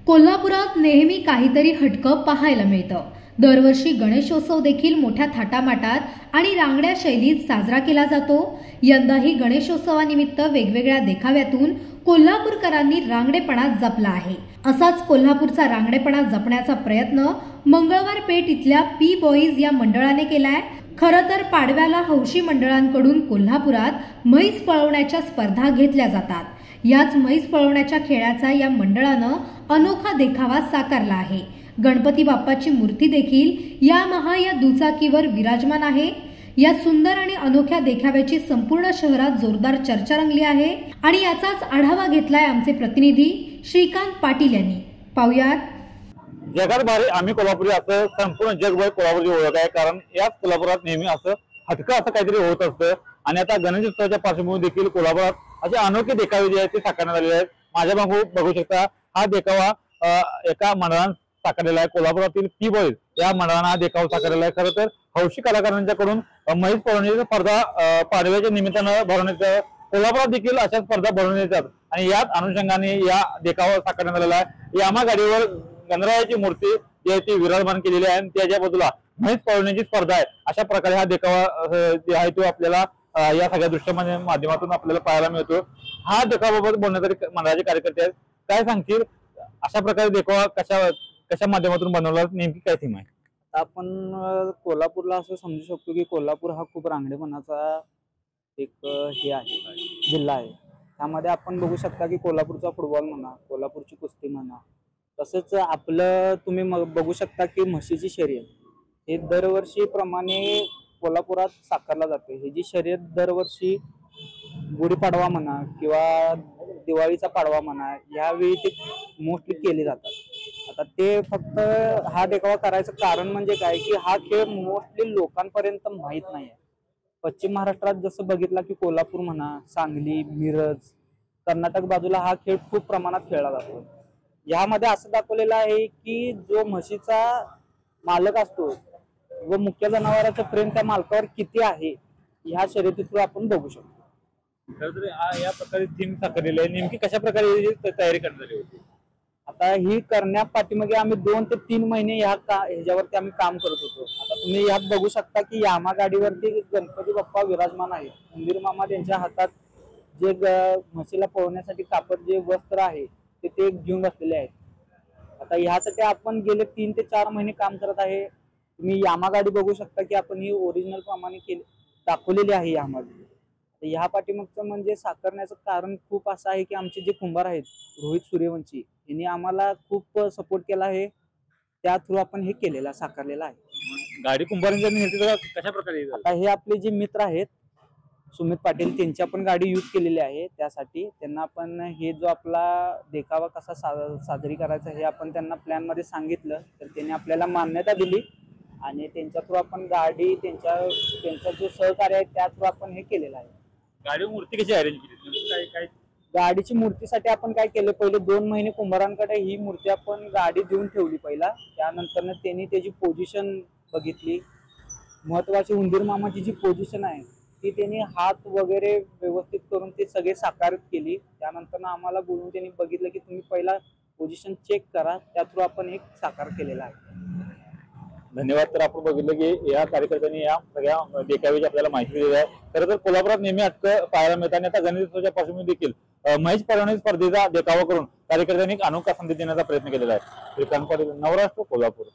कोल्हापुरात नेहमी काहीतरी हटकं पाहायला मिळतं। दरवर्षी गणेशोत्सव देखील मोठ्या थाटामाटात आणि रांगड्या शैलीत साजरा केला जातो। यंदाही गणेशोत्सवानिमित्त वेगवेगळ्या देखाव्यातून कोल्हापूरकरांनी रांगडेपणा जपला आहे। असाच कोल्हापूरचा रांगडेपणा जपण्याचा प्रयत्न मंगळवार पेठ इथल्या पी बॉईज या मंडळाने केलाय। खरं तर पाडव्याला हौशी मंडळांकडून कोल्हापुरात म्हैस पळवण्याच्या स्पर्धा घेतल्या जातात। याच म्हैस पळवण्याच्या खेळाचा या मंडळानं अनोखा देखावा साकारला आहे। गणपती बाप्पाची मूर्ती देखील या दुचाकीवर विराजमान आहे। या सुंदर आणि अनोख्या देखाव्याची संपूर्ण शहरात जोरदार चर्चा रंगली आहे आणि याचाच आढावा घेतलाय आमचे प्रतिनिधी श्रीकांत पाटील यांनी। पाहुयात। जगात भारी आम्ही कोल्हापुरी असं संपूर्ण जगभर कोल्हापूरची ओळख आहे, कारण याच कोल्हापुरात नेहमी असं हटकं असं काहीतरी होत असतं। आणि आता गणेशोत्सवाच्या पार्श्वभूमीवर देखील कोल्हापुरात असे अनोखे देखावे जे आहेत ते साकारण्यात आलेले आहेत। माझ्या मागे बघू शकता हा देखावा एका मंडळानं साकारलेला आहे। कोल्हापुरातील पी बॉईज या मंडळानं हा देखावा साकारलेला आहे। खरं तर हौशी कलाकारांच्याकडून म्हैस पळवण्याची स्पर्धा पाडव्याच्या निमित्तानं भरवण्यात कोल्हापुरात देखील अशा स्पर्धा भरवण्यात येतात आणि याच अनुषंगाने या देखावा साकारण्यात आलेला आहे। यामा गाडीवर गणरायाची मूर्ती जी आहे ती विराजमान केलेली आहे आणि त्याच्या बाजूला म्हैस पळवण्याची स्पर्धा आहे। अशा प्रकारे हा देखावा जे आहे तो आपल्याला या सगळ्या दृश्याच्या माध्यमातून आपल्याला पाहायला मिळतो। हा देखाव्याबाबत बोलण्यासाठी मंडळाचे कार्यकर्ते आहेत, काय सांगतील? अशा प्रकारे देखावा कशा माध्यमातून बनवला, नेमकी काय थीम आहे? आपण कोल्हापूरला असं समजू शकतो की कोल्हापूर हा खूप रांगडेपणाचा एक हे आहे, जिल्हा आहे। त्यामध्ये आपण बघू शकता की कोल्हापूरचा फुटबॉल म्हणा, कोल्हापूरची कुस्ती म्हणा, तसेच आपलं तुम्ही बघू शकता की म्हशीची शर्यत हे दरवर्षी प्रमाणे कोल्हापुरात साकारला जाते। ही जी शर्यत दरवर्षी गुढीपाडवा म्हणा किंवा दिवाळीचा पाडवा म्हणा यावेळी ते मोस्टली केले जातात। आता ते फक्त हा देखावा करायचं कारण म्हणजे काय की हा खेळ मोस्टली लोकांपर्यंत माहीत नाही आहे। पश्चिम महाराष्ट्रात जसं बघितलं की कोल्हापूर म्हणा, सांगली, मिरज, कर्नाटक बाजूला हा खेळ खूप प्रमाणात खेळला जातो। यामध्ये असं दाखवलेलं आहे की जो म्हशीचा मालक असतो व मुख्य जनावरांचं प्रेम त्या मालकावर किती आहे ह्या शर्यतीतून आपण बघू शकतो। या प्रकारे थीम साकारलेली आहे, नेमकी कशा प्रकारे तयारी करण्यात आली होती? आता ही करण्यापाठीमागे आम्ही 2 ते 3 महिने ह्याच्यावरती आम्ही काम करत होतो। आता तुम्ही यात बघू शकता की यामा गाडीवरती गणपती बाप्पा विराजमान आहे। उंदीर मामा त्यांच्या हातात जे म्हशीला पळवण्यासाठी कापड जे वस्त्र आहे ते घेऊन बसलेले आहेत। आता ह्यासाठी आपण गेले 3 ते 4 महिने काम करत आहे। तुम्ही यामा गाडी बघू शकता की आपण ही ओरिजिनल प्रमाणे दाखवलेली आहे यामध्ये। ह्या पाठीमागचं म्हणजे साकारण्याचं कारण खूप असं आहे की आमचे जे कुंभार आहेत रोहित सूर्यवंशी यांनी आम्हाला खूप सपोर्ट केला आहे। त्या थ्रू आपण हे केलेलं साकारलेलं आहे। गाडी कुंभारांच्या कशा प्रकारे? आता हे आपले जे मित्र आहेत सुमित पाटील त्यांची आपण गाडी यूज केलेली आहे। त्यासाठी त्यांना आपण हे जो आपला देखावा कसा साजरी करायचा हे आपण त्यांना प्लॅन मध्ये सांगितलं तर त्यांनी आपल्याला मान्यता दिली आणि त्यांच्या थ्रू आपण गाडी त्यांचा जो सहकार्य आहे त्या थ्रू आपण हे केलेलं आहे। गाडी मूर्ती कशी अरेंज केली? काय गाडीची मूर्तीसाठी आपण काय केलं, पहिले 2 महिने कुंभारांकडे ही मूर्ती आपण गाडी देऊन ठेवली पहिला। त्यानंतर त्यांनी त्याची पोझिशन बघितली। महत्वाची उंदीर मामाची जी पोझिशन आहे ती त्यांनी हात वगैरे व्यवस्थित करून ते सगळे साकार केली। त्यानंतर आम्हाला बोलून त्यांनी बघितलं की तुम्ही पहिला पोझिशन चेक करा, त्या थ्रू आपण एक साकार केलेला आहे। धन्यवाद। तर आपण बघितलं की या कार्यकर्त्यांनी या सगळ्या देखाव्याची आपल्याला माहिती दिली आहे। खरं तर कोल्हापुरात नेहमी हटकं पाहायला मिळतात आणि आता गणेशोत्सवाच्या पार्श्वभूमीवर देखील म्हैस पळवण्याच्या स्पर्धेचा देखावा करून कार्यकर्त्यांनी एक अनोखा संदेश देण्याचा प्रयत्न केलेला आहे। श्रीकांत पाटील, नवराष्ट्र, कोल्हापूर।